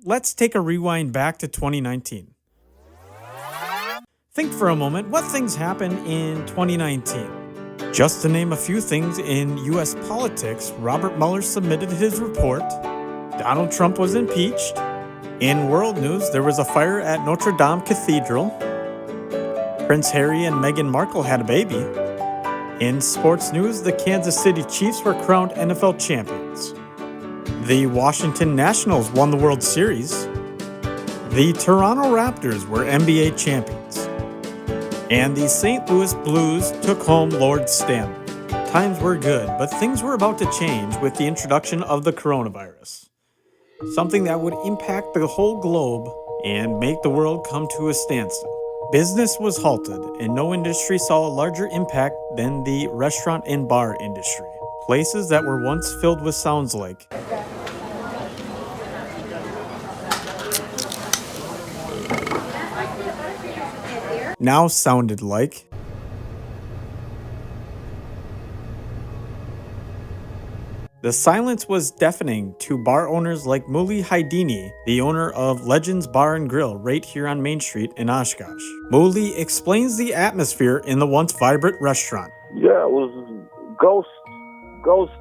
let's take a rewind back to 2019. Think for a moment what things happened in 2019. Just to name a few things in U.S. politics, Robert Mueller submitted his report, Donald Trump was impeached, in world news there was a fire at Notre Dame Cathedral, Prince Harry and Meghan Markle had a baby, in sports news the Kansas City Chiefs were crowned NFL champions, the Washington Nationals won the World Series, the Toronto Raptors were NBA champions, and the St. Louis Blues took home Lord Stanley. Times were good, but things were about to change with the introduction of the coronavirus. Something that would impact the whole globe and make the world come to a standstill. Business was halted, and no industry saw a larger impact than the restaurant and bar industry. Places that were once filled with sounds like now sounded like the silence was deafening to bar owners like Muli Haidini, the owner of Legends Bar and Grill right here on Main Street in Oshkosh. Muli explains the atmosphere in the once vibrant restaurant. Yeah, it was ghost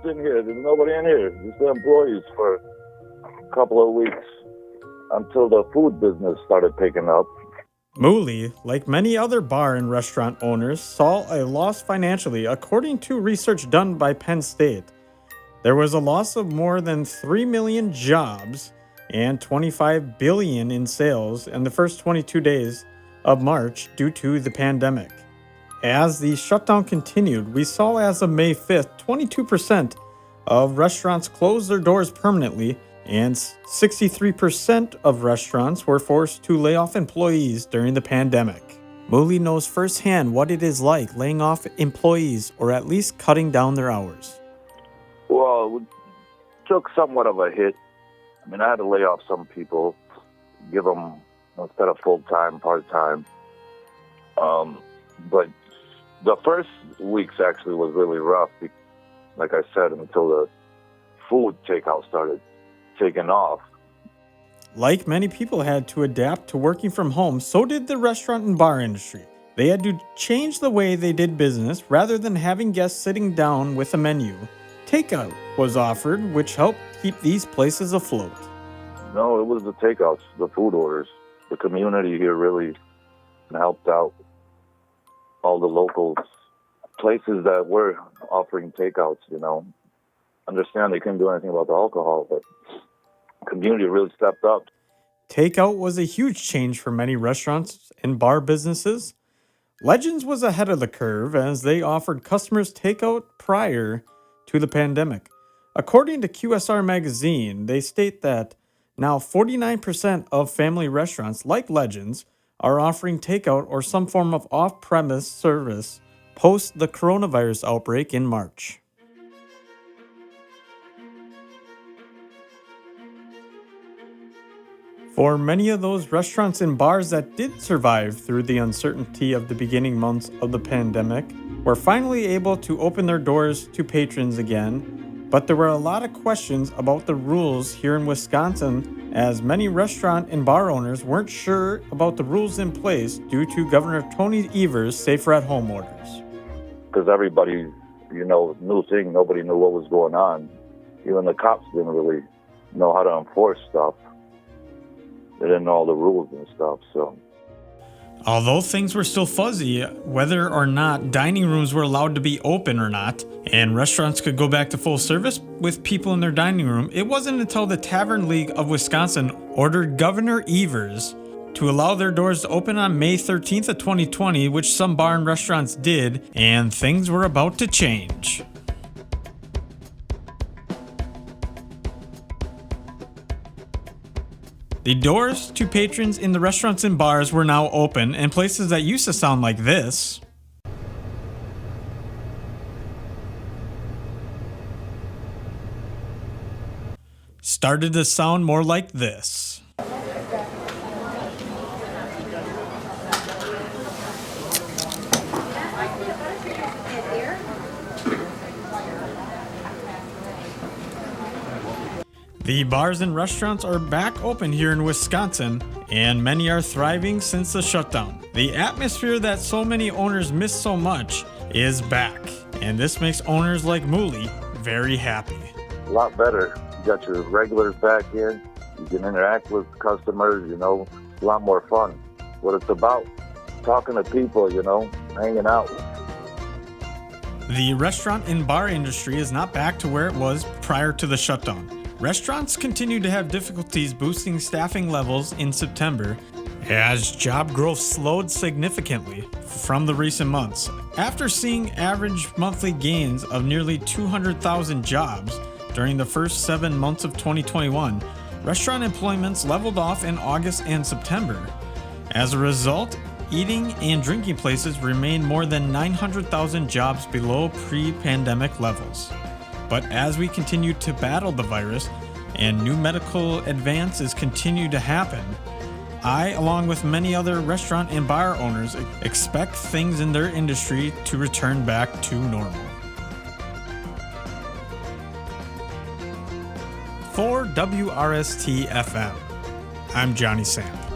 in here. There's nobody in here. Just the employees for a couple of weeks until the food business started picking up. Muli, like many other bar and restaurant owners, saw a loss financially according to research done by Penn State. There was a loss of more than 3 million jobs and $25 billion in sales in the first 22 days of March due to the pandemic. As the shutdown continued, we saw as of May 5th, 22% of restaurants closed their doors permanently, and 63% of restaurants were forced to lay off employees during the pandemic. Muli knows firsthand what it is like laying off employees or at least cutting down their hours. Well, it took somewhat of a hit. I mean, I had to lay off some people, give them, instead of full-time, part-time. But the first weeks actually was really rough, like I said, until the food takeout started taking off. Like many people had to adapt to working from home, so did the restaurant and bar industry. They had to change the way they did business. Rather than having guests sitting down with a menu, takeout was offered, which helped keep these places afloat. No, it was the takeouts, the food orders. The community here really helped out. All the local places that were offering takeouts, understand they couldn't do anything about the alcohol, but community really stepped up. Takeout was a huge change for many restaurants and bar businesses. Legends was ahead of the curve as they offered customers takeout prior to the pandemic. According to QSR Magazine, they state that now 49% of family restaurants like Legends are offering takeout or some form of off-premise service post the coronavirus outbreak in March. For many of those restaurants and bars that did survive through the uncertainty of the beginning months of the pandemic, were finally able to open their doors to patrons again, but there were a lot of questions about the rules here in Wisconsin, as many restaurant and bar owners weren't sure about the rules in place due to Governor Tony Evers' safer-at-home orders. Because everybody, new thing, nobody knew what was going on. Even the cops didn't really know how to enforce stuff. They didn't know all the rules and stuff, so. Although things were still fuzzy, whether or not dining rooms were allowed to be open or not, and restaurants could go back to full service with people in their dining room, it wasn't until the Tavern League of Wisconsin ordered Governor Evers to allow their doors to open on May 13th of 2020, which some bar and restaurants did, and things were about to change. The doors to patrons in the restaurants and bars were now open, and places that used to sound like this started to sound more like this. The bars and restaurants are back open here in Wisconsin, and many are thriving since the shutdown. The atmosphere that so many owners miss so much is back, and this makes owners like Mooley very happy. A lot better. You got your regulars back in. You can interact with customers, a lot more fun. What it's about, talking to people, hanging out. The restaurant and bar industry is not back to where it was prior to the shutdown. Restaurants continue to have difficulties boosting staffing levels in September as job growth slowed significantly from the recent months. After seeing average monthly gains of nearly 200,000 jobs during the first 7 months of 2021, restaurant employments leveled off in August and September. As a result, eating and drinking places remain more than 900,000 jobs below pre-pandemic levels. But as we continue to battle the virus and new medical advances continue to happen, I, along with many other restaurant and bar owners, expect things in their industry to return back to normal. For WRST FM, I'm Johnny Samp.